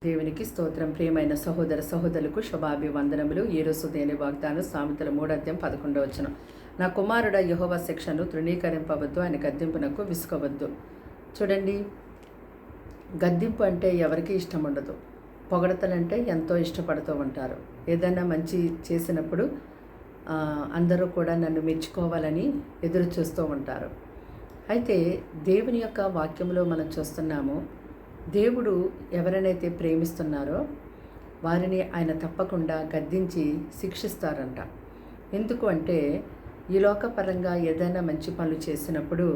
దేవునికి స్తోత్రం. ప్రియమైన సహోదర సహోదరులకు శుభాభివందనములు. ఈ రోజు దేని వాగ్దానం సామెతల 3:11. నా కుమారుడ యెహోవా శిక్షను తృణీకరింపవద్దు, ఆయన గద్దింపునకు విసుకవద్దు. చూడండి, గద్దింపు అంటే ఎవరికి ఇష్టం ఉండదు. పొగడతలంటే ఎంతో ఇష్టపడుతూ ఉంటారు. ఏదైనా మంచి చేసినప్పుడు అందరూ కూడా నన్ను మెచ్చుకోవాలని ఎదురు చూస్తూ ఉంటారు. అయితే దేవుని యొక్క వాక్యంలో మనం చూస్తున్నాము, దేవుడు ఎవరినైతే ప్రేమిస్తున్నారో వారిని ఆయన తప్పకుండా గద్దించి శిక్షిస్తారంట. ఎందుకు అంటే, ఈ లోకపరంగా ఏదైనా మంచి పనులు చేసినప్పుడు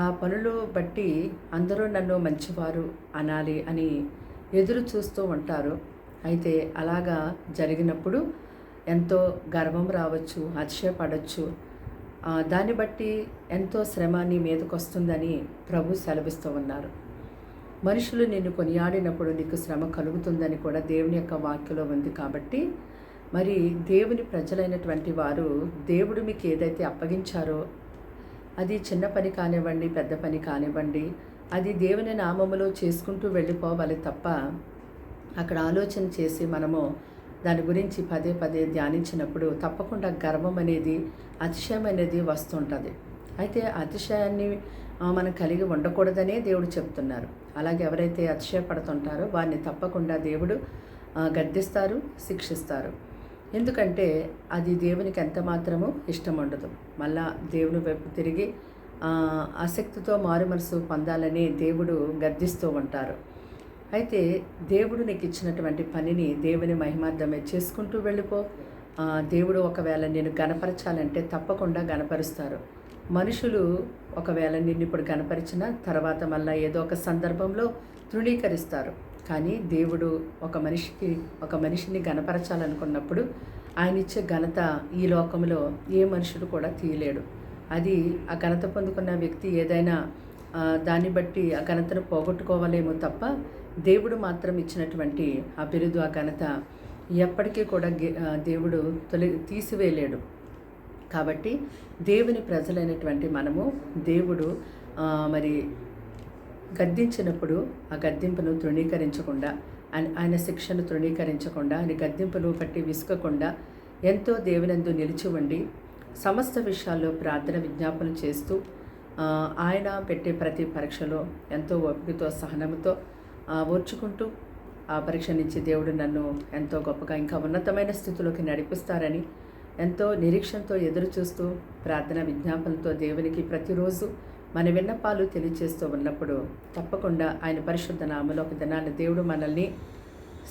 ఆ పనులు బట్టి అందరూ నన్ను మంచివారు అనాలి అని ఎదురు చూస్తూ ఉంటారు. అయితే అలాగా జరిగినప్పుడు ఎంతో గర్వం రావచ్చు, అతిశయపడవచ్చు. దాన్ని బట్టి ఎంతో శ్రమ నీ మీదకు వస్తుందని ప్రభు సెలవిస్తూ ఉన్నారు. మనుషులు నిన్ను కొనియాడినప్పుడు నీకు శ్రమ కలుగుతుందని కూడా దేవుని యొక్క వాక్యలో ఉంది. కాబట్టి మరి దేవుని ప్రజలైనటువంటి వారు దేవుడు మీకు ఏదైతే అప్పగించారో అది చిన్న పని కానివ్వండి, పెద్ద పని కానివ్వండి, అది దేవుని నామములో చేసుకుంటూ వెళ్ళిపోవాలి తప్ప అక్కడ ఆలోచన చేసి మనము దాని గురించి పదే పదే ధ్యానించినప్పుడు తప్పకుండా గర్వం అనేది, అతిశయం అనేది వస్తుంటుంది. అయితే అతిశయాన్ని మనం కలిగి ఉండకూడదనే దేవుడు చెప్తున్నారు. అలాగే ఎవరైతే అతిశయపడుతుంటారో వారిని తప్పకుండా దేవుడు గద్దిస్తారు, శిక్షిస్తారు. ఎందుకంటే అది దేవునికి ఎంత మాత్రమూ ఇష్టం ఉండదు. మళ్ళా దేవుని వైపు తిరిగి ఆసక్తితో మారు మనసు పొందాలని దేవుడు గద్దిస్తూ ఉంటారు. అయితే దేవుడు నీకు ఇచ్చినటువంటి పనిని దేవుని మహిమార్థమే చేసుకుంటూ వెళ్ళిపో. దేవుడు ఒకవేళ నేను గణపరచాలంటే తప్పకుండా గణపరుస్తారు. మనుషులు ఒకవేళ నిన్ను ఇప్పుడు గణపరిచిన తర్వాత మళ్ళీ ఏదో ఒక సందర్భంలో తృణీకరిస్తారు. కానీ దేవుడు ఒక మనిషిని గణపరచాలనుకున్నప్పుడు ఆయన ఇచ్చే ఘనత ఈ లోకంలో ఏ మనుషుడు కూడా తీయలేడు. అది ఆ ఘనత పొందుకున్న వ్యక్తి ఏదైనా దాన్ని బట్టి ఆ ఘనతను పోగొట్టుకోవాలేమో తప్ప దేవుడు మాత్రం ఇచ్చినటువంటి ఆ బిరుదు, ఆ ఘనత ఎప్పటికీ కూడా దేవుడు తీసివేయలేడు. కాబట్టి దేవుని ప్రజలైనటువంటి మనము దేవుడు మరి గద్దించినప్పుడు ఆ గద్దింపును తృణీకరించకుండా, ఆయన శిక్షను తృణీకరించకుండా, ఆయన గద్దింపును బట్టి విసుకకుండా ఎంతో దేవునందు నిలిచి ఉండి సమస్త విషయాల్లో ప్రార్థన విజ్ఞాపన చేస్తూ ఆయన పెట్టే ప్రతి పరీక్షలో ఎంతో ఓపికతో సహనముతో ఓర్చుకుంటూ ఆ పరీక్ష నుంచి దేవుడు నన్ను ఎంతో గొప్పగా ఇంకా ఉన్నతమైన స్థితిలోకి నడిపిస్తారని ఎంతో నిరీక్షణతో ఎదురు చూస్తూ ప్రార్థన విజ్ఞాపనతో దేవునికి ప్రతిరోజు మన విన్నపాలు తెలియజేస్తూ ఉన్నప్పుడు తప్పకుండా ఆయన పరిశుద్ధ నామములో ఒక దినాన్ని దేవుడు మనల్ని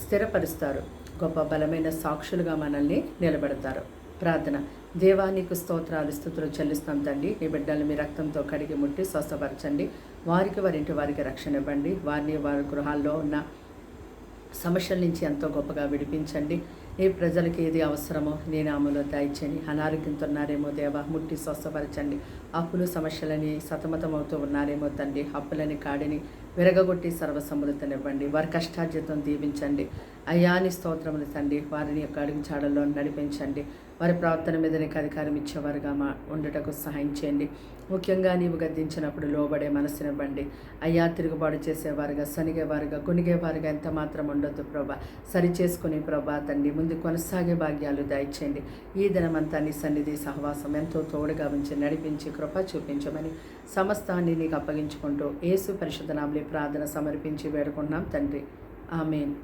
స్థిరపరుస్తారు. గొప్ప బలమైన సాక్షులుగా మనల్ని నిలబెడతారు. ప్రార్థన. దేవా, నీకు స్తోత్రాలు స్తుతులు చెల్లిస్తాం తండ్రి. నీ బిడ్డలు మీ రక్తంతో కడిగి ముట్టి స్వస్థపరచండి. వారికి రక్షణ ఇవ్వండి. వారిని వారి గృహాల్లో ఉన్న సమస్యల నుంచి ఎంతో గొప్పగా విడిపించండి. ఏ ప్రజలకి ఏది అవసరమో నీ నామములో దయచేయండి. అనారోగ్యంతో ఉన్నారేమో దేవా, ముట్టి స్వస్థపరచండి. అప్పులు సమస్యలని సతమతమవుతూ ఉన్నారేమో తండ్రి, అప్పులని కాడిని విరగగొట్టి సర్వసమృద్ధనివ్వండి. వారి కష్టార్జితం దీవించండి. అయ్యాని స్తోత్రములు తండ్రి. వారిని యొక్క అడుగు జాడల్లో నడిపించండి. వారి ప్రవర్తన మీద నీకు అధికారం ఇచ్చేవారుగా ఉండుటకు సహాయం చేయండి. ముఖ్యంగా నీవు గద్దించినప్పుడు లోబడే మనసునివ్వండి. అయ్యా, తిరుగుబాటు చేసేవారుగా, సనిగేవారుగా, కొనిగేవారుగా ఎంత మాత్రం ఉండొద్దు ప్రభా. సరి చేసుకుని ప్రభా తండ్రి ముందు కొనసాగే భాగ్యాలు దయచేయండి. ఈ దినమంతా నీ సన్నిధి సహవాసం ఎంతో తోడుగా ఉంచి నడిపించి కృప చూపించమని సమస్తాన్ని నీకు అప్పగించుకుంటూ యేసు పరిశుద్ధ నామములో ప్రార్థన సమర్పించి వేడుకుంటున్నాం తండ్రి. ఆమేన్.